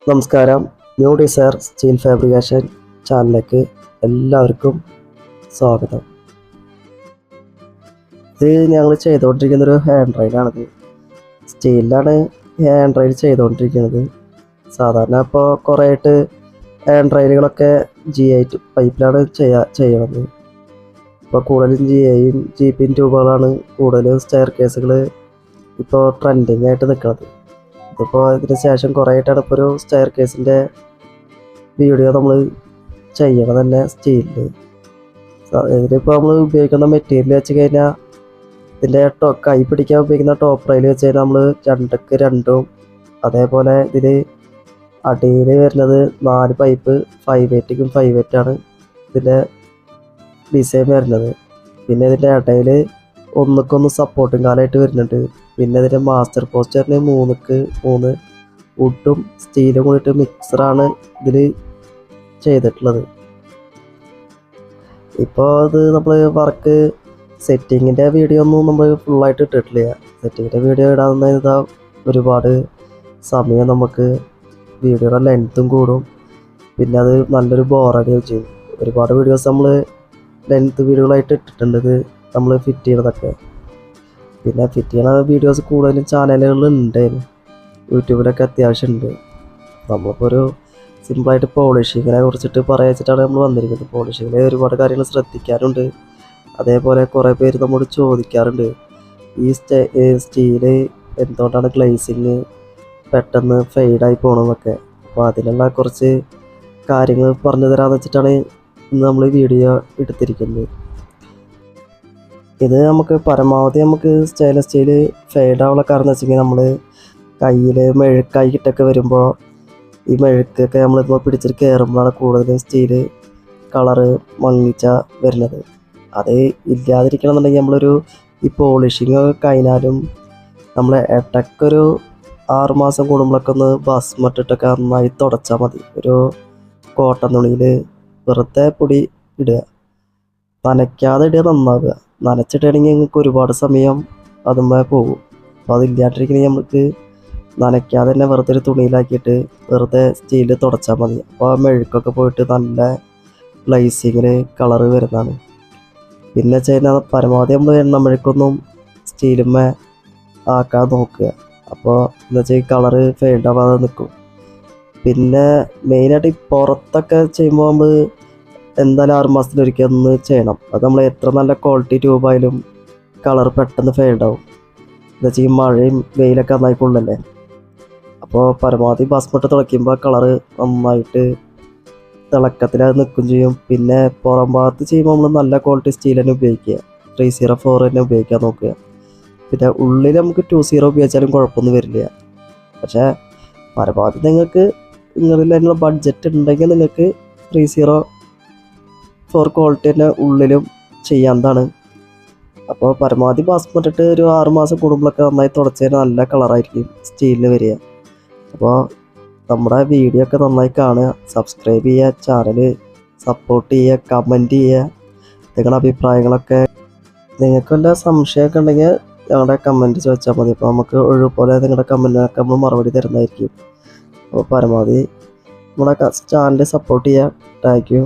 നമസ്കാരം. New desire steel fabrication ചാനലിലേക്ക് എല്ലാവർക്കും സ്വാഗതം. ഇത് ഞങ്ങൾ ചെയ്തുകൊണ്ടിരിക്കുന്നൊരു ഹാൻഡ് റൈലാണിത്. സ്റ്റീലിലാണ് ഹാൻഡ് റൈൽ ചെയ്തുകൊണ്ടിരിക്കുന്നത്. സാധാരണ ഇപ്പോൾ കുറേ ആയിട്ട് ഹാൻഡ് റൈലുകളൊക്കെ GI പൈപ്പിലാണ് ചെയ്യണത്. ഇപ്പോൾ കൂടുതലും GIയും GPയും ട്യൂബുകളാണ് കൂടുതൽ സ്റ്റെയർ കേസുകൾ ഇപ്പോൾ ട്രെൻഡിങ് ആയിട്ട് നിൽക്കുന്നത്. ഇതിപ്പോൾ ഇതിന് ശേഷം കുറേ ആയിട്ടാണ് ഇപ്പോൾ ഒരു സ്റ്റെയർ കേസിൻ്റെ വീഡിയോ നമ്മൾ ചെയ്യണം തന്നെ സ്റ്റീലിൽ. ഇതിലിപ്പോൾ നമ്മൾ ഉപയോഗിക്കുന്ന മെറ്റീരിയൽ വെച്ച് കഴിഞ്ഞാൽ ഇതിൻ്റെ കൈ പിടിക്കാൻ ഉപയോഗിക്കുന്ന ടോപ്പ് റൈൽ വെച്ച് കഴിഞ്ഞാൽ നമ്മൾ 2x2 അതേപോലെ ഇതിൽ അടിയിൽ വരുന്നത് 4 പൈപ്പ് 5/8 5/8 ഇതിൻ്റെ ഡിസൈൻ വരുന്നത്. പിന്നെ ഇതിൻ്റെ ഇടയിൽ ഒന്നുക്കൊന്ന് സപ്പോർട്ടിങ് കാലമായിട്ട് വരുന്നുണ്ട്. പിന്നെ ഇതിൻ്റെ മാസ്റ്റർ പോസ്റ്ററിന് 3x3 വുഡും സ്റ്റീലും കൂടിയിട്ട് മിക്സറാണ് ഇതിൽ ചെയ്തിട്ടുള്ളത്. ഇപ്പോൾ ഇത് നമ്മൾ വർക്ക് സെറ്റിങ്ങിൻ്റെ വീഡിയോ ഒന്നും നമ്മൾ ഫുള്ളായിട്ട് ഇട്ടിട്ടില്ല. സെറ്റിങ്ങിൻ്റെ വീഡിയോ ഇടാവുന്ന ഒരുപാട് സമയം നമുക്ക് വീഡിയോയുടെ ലെങ്ത്തും കൂടും. പിന്നെ അത് നല്ലൊരു ബോറടിയും ചെയ്യും. ഒരുപാട് വീഡിയോസ് നമ്മൾ ലെങ്ത്ത് വീഡിയോകളായിട്ട് ഇട്ടിട്ടുണ്ട് ഇത് നമ്മൾ ഫിറ്റ് ചെയ്യണതൊക്കെ. പിന്നെ ഫിറ്റ് ചെയ്യണ വീഡിയോസ് കൂടുതലും ചാനലുകളുണ്ട്, യൂട്യൂബിലൊക്കെ അത്യാവശ്യം ഉണ്ട്. നമ്മളിപ്പോൾ ഒരു സിമ്പിളായിട്ട് പോളിഷിങ്ങിനെ കുറിച്ചിട്ട് പറയാച്ചിട്ടാണ് നമ്മൾ വന്നിരിക്കുന്നത്. പോളിഷിങ്ങിൽ ഒരുപാട് കാര്യങ്ങൾ ശ്രദ്ധിക്കാറുണ്ട്. അതേപോലെ കുറേ പേര് നമ്മോട് ചോദിക്കാറുണ്ട് ഈ സ്റ്റീല് എന്തുകൊണ്ടാണ് ഗ്ലേസിങ് പെട്ടെന്ന് ഫെയ്ഡായി പോകണമെന്നൊക്കെ. അപ്പോൾ അതിനുള്ള കുറച്ച് കാര്യങ്ങൾ പറഞ്ഞു തരാമെന്ന് വെച്ചിട്ടാണ് ഇന്ന് നമ്മൾ വീഡിയോ എടുത്തിരിക്കുന്നത്. ഇത് നമുക്ക് പരമാവധി നമുക്ക് സ്റ്റെയിൻലെസ് സ്റ്റീൽ ഫെയ്ഡാവുള്ള കാരണം എന്ന് വെച്ചെങ്കിൽ നമ്മൾ കയ്യിൽ മെഴുക്കായിട്ടൊക്കെ വരുമ്പോൾ ഈ മെഴുക്കൊക്കെ നമ്മളിപ്പോൾ പിടിച്ചിട്ട് കയറുമ്പോഴാണ് കൂടുതലും സ്റ്റീല് കളറ് മങ്ങിച്ച വരുന്നത്. അത് ഇല്ലാതിരിക്കണം എന്നുണ്ടെങ്കിൽ നമ്മളൊരു ഈ പോളിഷിങ് കഴിഞ്ഞാലും നമ്മൾ ഇടയ്ക്കൊരു 6 മാസം കൂടുമ്പോഴൊക്കെ ഒന്ന് ബസ്മട്ടിട്ടൊക്കെ നന്നായി തുടച്ചാൽ മതി. ഒരു കോട്ടൺ തുണിയിൽ വെറുതെ പൊടി ഇടുക, നനയ്ക്കാതെ ഇടുക, നന്നാവുക. നനച്ചിട്ടാണെങ്കിൽ നിങ്ങൾക്ക് ഒരുപാട് സമയം അതുമ്മേ പോകും. അപ്പോൾ അതില്ലാണ്ടിരിക്കണമെങ്കിൽ നമുക്ക് നനയ്ക്കാതെ തന്നെ വെറുതെ ഒരു തുണിയിലാക്കിയിട്ട് വെറുതെ സ്റ്റീല് തുടച്ചാൽ മതി. അപ്പോൾ ആ മെഴുക്കൊക്കെ പോയിട്ട് നല്ല ഗ്ലേസിങ്ങിൽ കളറ് വരുന്നതാണ്. പിന്നെ ചെയ്യുന്ന പരമാവധി നമ്മൾ എണ്ണ മെഴുക്കൊന്നും സ്റ്റീലുമ്മേ ആക്കാൻ നോക്കുക. അപ്പോൾ എന്ന് വെച്ചാൽ ഈ കളറ് ഫെയ്ഡാവാതെ നിൽക്കും. പിന്നെ മെയിനായിട്ട് ഈ പുറത്തൊക്കെ ചെയ്യുമ്പോൾ നമ്മൾ എന്തായാലും 6 മാസത്തിലൊരിക്കൽ ഒന്ന് ചെയ്യണം. അത് നമ്മൾ എത്ര നല്ല ക്വാളിറ്റി ട്യൂബായാലും കളർ പെട്ടെന്ന് ഫെയ്ഡാവും. എന്ന് വെച്ചാൽ ഈ മഴയും വെയിലൊക്കെ നന്നായി കൊള്ളല്ലേ. അപ്പോൾ പരമാവധി ബസ്മട്ട് തിളയ്ക്കുമ്പോൾ കളറ് നന്നായിട്ട് തിളക്കത്തിൽ അത് നിൽക്കും ചെയ്യും. പിന്നെ പുറം ഭാഗത്ത് ചെയ്യുമ്പോൾ നമ്മൾ നല്ല ക്വാളിറ്റി സ്റ്റീൽ തന്നെ ഉപയോഗിക്കുക, 304 തന്നെ ഉപയോഗിക്കാൻ നോക്കുക. പിന്നെ ഉള്ളിൽ നമുക്ക് 20 ഉപയോഗിച്ചാലും കുഴപ്പമൊന്നും വരില്ല. പക്ഷേ പരമാവധി നിങ്ങൾക്ക് നിങ്ങളിൽ അതിനുള്ള ബഡ്ജറ്റ് ഉണ്ടെങ്കിൽ നിങ്ങൾക്ക് 304 ക്വാളിറ്റി തന്നെ ഉള്ളിലും ചെയ്യാവുന്നതാണ്. അപ്പോൾ പരമാവധി ബാസ്മട്ടിട്ട് ഒരു 6 മാസം കൂടുമ്പോഴൊക്കെ നന്നായി തുടച്ചതിന് നല്ല കളറായിരിക്കും സ്റ്റീലിന് വരിക. അപ്പോൾ നമ്മുടെ വീഡിയോ ഒക്കെ നന്നായി കാണുക, സബ്സ്ക്രൈബ് ചെയ്യുക, ചാനൽ സപ്പോർട്ട് ചെയ്യുക, കമൻറ്റ് ചെയ്യുക. നിങ്ങളുടെ അഭിപ്രായങ്ങളൊക്കെ നിങ്ങൾക്ക് വല്ല സംശയമൊക്കെ ഉണ്ടെങ്കിൽ ഞങ്ങളുടെ കമൻറ്റ് ചോദിച്ചാൽ മതി. അപ്പോൾ നമുക്ക് ഒഴിവുപോലെ നിങ്ങളുടെ കമൻറ്റിനൊക്കെ നമ്മൾ മറുപടി തരുന്നതായിരിക്കും. അപ്പോൾ പരമാവധി നമ്മുടെ ചാനൽ സപ്പോർട്ട് ചെയ്യുക. Thank you.